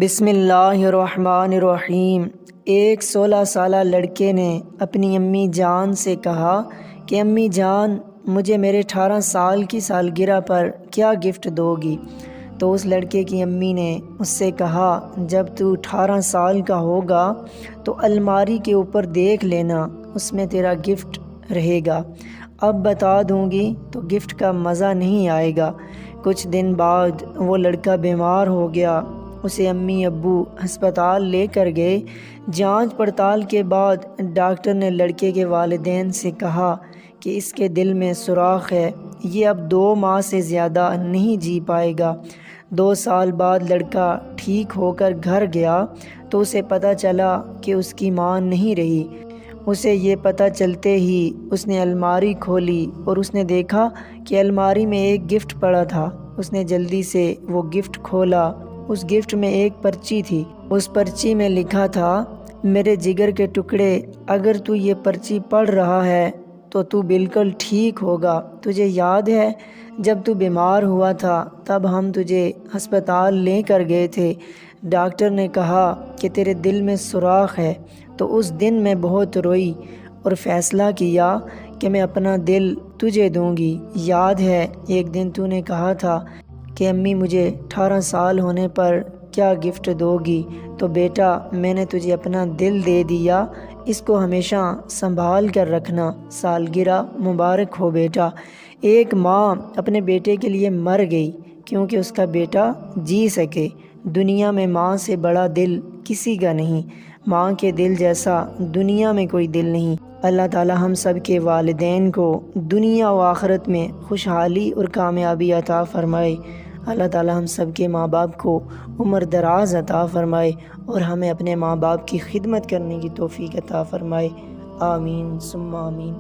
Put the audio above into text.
بسم اللہ الرحمن الرحیم۔ ایک 16 سالہ لڑکے نے اپنی امی جان سے کہا کہ امی جان، مجھے میرے 18 سال کی سالگرہ پر کیا گفٹ دو گی؟ تو اس لڑکے کی امی نے اس سے کہا، جب تو 18 سال کا ہوگا تو الماری کے اوپر دیکھ لینا، اس میں تیرا گفٹ رہے گا۔ اب بتا دوں گی تو گفٹ کا مزہ نہیں آئے گا۔ کچھ دن بعد وہ لڑکا بیمار ہو گیا۔ اسے امی ابو ہسپتال لے کر گئے۔ جانچ پڑتال کے بعد ڈاکٹر نے لڑکے کے والدین سے کہا کہ اس کے دل میں سوراخ ہے، یہ اب 2 ماہ سے زیادہ نہیں جی پائے گا۔ 2 سال بعد لڑکا ٹھیک ہو کر گھر گیا تو اسے پتہ چلا کہ اس کی ماں نہیں رہی۔ اسے یہ پتہ چلتے ہی اس نے الماری کھولی اور اس نے دیکھا کہ الماری میں ایک گفٹ پڑا تھا۔ اس نے جلدی سے وہ گفٹ کھولا۔ اس گفٹ میں ایک پرچی تھی۔ اس پرچی میں لکھا تھا، میرے جگر کے ٹکڑے، اگر تو یہ پرچی پڑھ رہا ہے تو تو بالکل ٹھیک ہوگا۔ تجھے یاد ہے جب تو بیمار ہوا تھا تب ہم تجھے ہسپتال لے کر گئے تھے۔ ڈاکٹر نے کہا کہ تیرے دل میں سوراخ ہے۔ تو اس دن میں بہت روئی اور فیصلہ کیا کہ میں اپنا دل تجھے دوں گی۔ یاد ہے ایک دن تو نے کہا تھا کہ امی مجھے 18 سال ہونے پر کیا گفٹ دو گی؟ تو بیٹا، میں نے تجھے اپنا دل دے دیا، اس کو ہمیشہ سنبھال کر رکھنا۔ سالگرہ مبارک ہو بیٹا۔ ایک ماں اپنے بیٹے کے لیے مر گئی کیونکہ اس کا بیٹا جی سکے۔ دنیا میں ماں سے بڑا دل کسی کا نہیں۔ ماں کے دل جیسا دنیا میں کوئی دل نہیں۔ اللہ تعالی ہم سب کے والدین کو دنیا و آخرت میں خوشحالی اور کامیابی عطا فرمائے۔ اللہ تعالی ہم سب کے ماں باپ کو عمر دراز عطا فرمائے اور ہمیں اپنے ماں باپ کی خدمت کرنے کی توفیق عطا فرمائے۔ آمین ثم آمین۔